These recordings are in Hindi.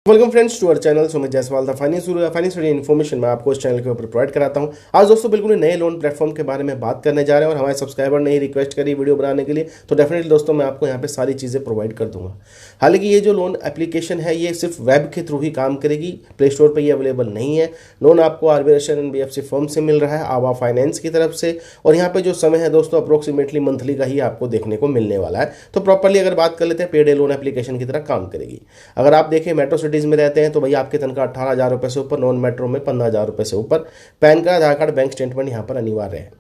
Welcome friends to our channel Sumit Jaiswal the finance information मैं आपको इस चैनल के ऊपर प्रोवाइड कराता हूं। आज दोस्तों बिल्कुल नए लोन प्लेटफॉर्म के बारे में बात करने जा रहे हैं और हमारे सब्सक्राइबर ने ही रिक्वेस्ट करी वीडियो बनाने के लिए, तो डेफिनेटली दोस्तों मैं आपको यहां पे सारी चीज़ें प्रोवाइड कर दूंगा। हालांकि ये जो लोन एप्लीकेशन है ये सिर्फ वेब के थ्रू ही काम करेगी, प्ले स्टोर पर ये अवेलेबल नहीं है। लोन आपको आरबीआई रशियन NBFC फर्म से मिल रहा है, आवा फाइनेंस की तरफ से, और यहाँ पे जो समय है दोस्तों अप्रोक्सीमेटली मंथली का ही आपको देखने को मिलने वाला है। तो प्रॉपरली अगर बात कर लेते हैं, पेड लोन एप्लीकेशन की तरह काम करेगी। अगर आप देखें मेट्रो सिटीज़ में रहते हैं तो आपकी तनख्वाह 18,000 रुपये से ऊपर, नॉन मेट्रो में 15,000 रुपये से ऊपर। पैन कार्ड, आधार कार्ड, बैंक स्टेटमेंट यहाँ पर अनिवार्य है।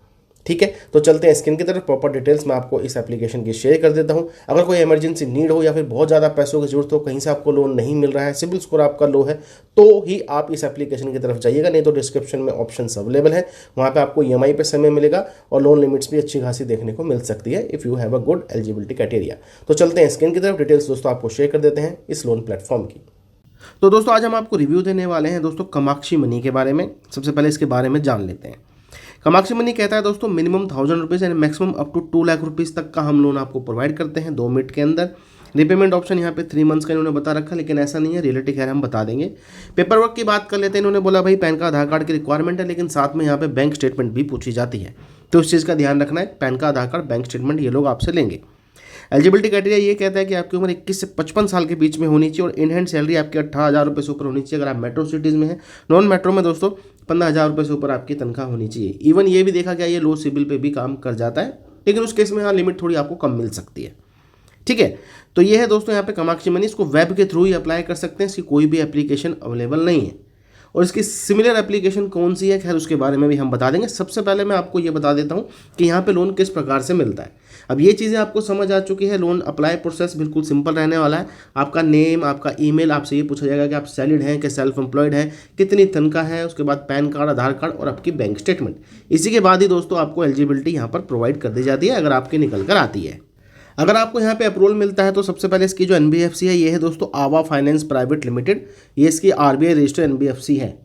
ठीक है, तो चलते हैं स्क्रीन की तरफ। प्रॉपर डिटेल्स मैं आपको इस एप्लीकेशन की शेयर कर देता हूँ। अगर कोई इमरजेंसी नीड हो या फिर बहुत ज़्यादा पैसों की जरूरत हो, कहीं से आपको लोन नहीं मिल रहा है, सिबिल स्कोर आपका लो है, तो ही आप इस एप्लीकेशन की तरफ जाइएगा। नहीं तो डिस्क्रिप्शन में ऑप्शंस अवेलेबल है, वहाँ पे आपको EMI पे समय मिलेगा और लोन लिमिट्स भी अच्छी खासी देखने को मिल सकती है if you have a good eligibility criteria. तो चलते हैं स्क्रीन की तरफ। डिटेल्स दोस्तों आपको शेयर कर देते हैं इस लोन प्लेटफॉर्म की। तो दोस्तों आज हम आपको रिव्यू देने वाले हैं दोस्तों कामाक्षी मनी के बारे में। सबसे पहले इसके बारे में जान लेते हैं। कामाक्षी मनी कहता है दोस्तों मिनिमम 1,000 रुपीज़ यानी maximum up to 2 lakh rupees तक का हम लोन आपको प्रोवाइड करते हैं 2 मिनट के अंदर। रिपेमेंट ऑप्शन यहाँ पे 3 मंथ्स का इन्होंने बता रखा, लेकिन ऐसा नहीं है, रियलिटी खैर हम बता देंगे। पेपर वर्क की बात कर लेते हैं। इन्होंने बोला भाई पैन कार्ड, आधार कार्ड की रिक्वायरमेंट है, लेकिन साथ में यहाँ पे बैंक स्टेटमेंट भी पूछी जाती है, तो उस चीज़ का ध्यान रखना है। पैन कार्ड, आधार कार्ड, बैंक स्टेटमेंट ये लोग आपसे लेंगे। एलिजिबिलिटी क्राइटेरिया ये कहता है कि आपकी उम्र 21 से 55 साल के बीच में होनी चाहिए और इन हैंड सैलरी आपकी 18,000 रुपये से ऊपर होनी चाहिए अगर आप मेट्रो सिटीज़ में है। नॉन मेट्रो में दोस्तों 15,000 रुपये से ऊपर आपकी तनख्वाह होनी चाहिए। इवन ये भी देखा गया ये लो सिबिल पे भी काम कर जाता है, लेकिन उस केस में हाँ लिमिट थोड़ी आपको कम मिल सकती है। ठीक है, तो ये है दोस्तों यहाँ पे कामाक्षी मनी। इसको वेब के थ्रू ही अप्लाई कर सकते हैं, इसकी कोई भी एप्लीकेशन अवेलेबल नहीं है। और इसकी सिमिलर एप्लीकेशन कौन सी है, खैर उसके बारे में भी हम बता देंगे। सबसे पहले मैं आपको ये बता देता हूँ कि यहाँ पे लोन किस प्रकार से मिलता है। अब ये चीज़ें आपको समझ आ चुकी है। लोन अप्लाई प्रोसेस बिल्कुल सिंपल रहने वाला है। आपका नेम, आपका ईमेल, आपसे ये पूछा जाएगा कि आप सैलरीड हैं कि सेल्फ एम्प्लॉयड हैं, कितनी तनख्वाह है, उसके बाद पैन कार्ड, आधार कार्ड और आपकी बैंक स्टेटमेंट। इसी के बाद ही दोस्तों आपको एलिजिबिलिटी यहाँ पर प्रोवाइड कर दी जाती है अगर आपकी निकल कर आती है। अगर आपको यहाँ पे अप्रूवल मिलता है तो सबसे पहले इसकी जो NBFC है ये है दोस्तों आवा फाइनेंस प्राइवेट लिमिटेड। ये इसकी RBI रजिस्टर्ड NBFC है।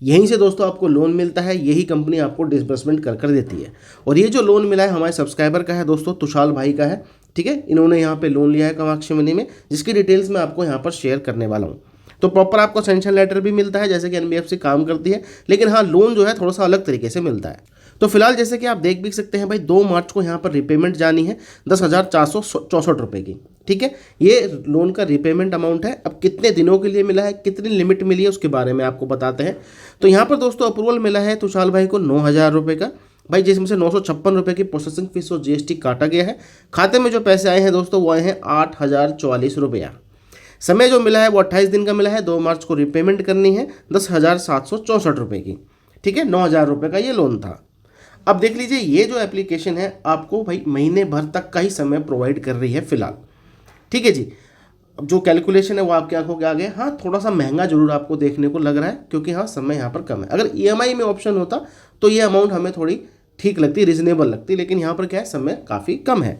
यहीं से दोस्तों आपको लोन मिलता है, यही कंपनी आपको डिसबर्समेंट कर देती है। और ये जो लोन मिला है हमारे सब्सक्राइबर का है दोस्तों, तुषार भाई का है। ठीक है, इन्होंने यहाँ पे लोन लिया है कामाक्षी मनी में, जिसकी डिटेल्स मैं आपको यहाँ पर शेयर करने वाला हूँ। तो प्रॉपर आपको सैंक्शन लेटर भी मिलता है जैसे कि NBFC काम करती है, लेकिन हाँ लोन जो है थोड़ा सा अलग तरीके से मिलता है। तो फिलहाल जैसे कि आप देख भी सकते हैं भाई 2 मार्च को यहाँ पर रिपेमेंट जानी है 10,464 रुपये की। ठीक है, ये लोन का रिपेमेंट अमाउंट है। अब कितने दिनों के लिए मिला है, कितनी लिमिट मिली है, उसके बारे में आपको बताते हैं। तो यहाँ पर दोस्तों अप्रूवल मिला है तुषार भाई को 9,000 रुपये का भाई, जिसमें से 956 रुपये की प्रोसेसिंग फीस और GST काटा गया है। खाते में जो पैसे आए हैं दोस्तों वो आए हैं 8,044 रुपया। समय जो मिला है वो 28 दिन का मिला है। 2 मार्च को रिपेमेंट करनी है 10,764 रुपये की। ठीक है, 9,000 रुपये का ये लोन था। अब देख लीजिए ये जो एप्लीकेशन है आपको भाई महीने भर तक का ही समय प्रोवाइड कर रही है फिलहाल। ठीक है जी, अब जो कैलकुलेशन है वो आपकी आंखों के आगे। हाँ थोड़ा सा महंगा जरूर आपको देखने को लग रहा है, क्योंकि हाँ समय यहाँ पर कम है। अगर EMI में ऑप्शन होता तो ये अमाउंट हमें थोड़ी ठीक लगती, रिजनेबल लगती, लेकिन यहाँ पर क्या है समय काफ़ी कम है।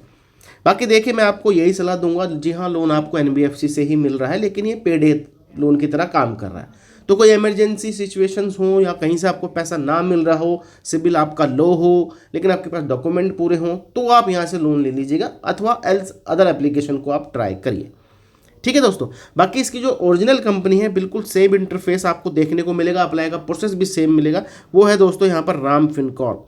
बाकी देखिए मैं आपको यही सलाह दूंगा, जी हाँ लोन आपको NBFC से ही मिल रहा है, लेकिन ये पेड लोन की तरह काम कर रहा है। तो कोई इमरजेंसी सिचुएशंस हो या कहीं से आपको पैसा ना मिल रहा हो, सिबिल आपका लो हो, लेकिन आपके पास डॉक्यूमेंट पूरे हों, तो आप यहाँ से लोन ले लीजिएगा, अथवा एल्स अदर एप्लीकेशन को आप ट्राई करिए। ठीक है दोस्तों, बाकी इसकी जो ओरिजिनल कंपनी है बिल्कुल सेम इंटरफेस आपको देखने को मिलेगा, अप्लाई का प्रोसेस भी सेम मिलेगा। वो है दोस्तों यहाँ पर राम फिनकॉर्प।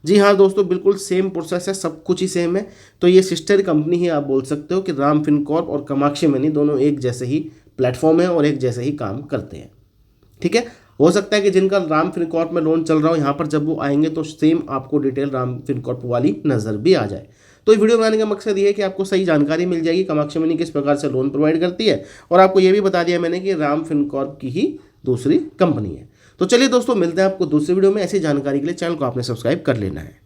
जी हाँ दोस्तों, बिल्कुल सेम प्रोसेस है, सब कुछ ही सेम है। तो ये सिस्टर कंपनी ही आप बोल सकते हो कि राम फिनकॉर्प और कामाक्षी मनी दोनों एक जैसे ही प्लेटफॉर्म है और एक जैसे ही काम करते हैं। ठीक है, हो सकता है कि जिनका राम फिनकॉर्प में लोन चल रहा हो यहाँ पर जब वो आएंगे तो सेम आपको डिटेल राम फिनकॉर्प वाली नज़र भी आ जाए। तो ये वीडियो बनाने का मकसद ये है कि आपको सही जानकारी मिल जाएगी कामाक्षी मनी किस प्रकार से लोन प्रोवाइड करती है, और आपको ये भी बता दिया मैंने कि राम फिनकॉर्प की ही दूसरी कंपनी है। तो चलिए दोस्तों मिलते हैं आपको दूसरी वीडियो में। ऐसी जानकारी के लिए चैनल को आपने सब्सक्राइब कर लेना है।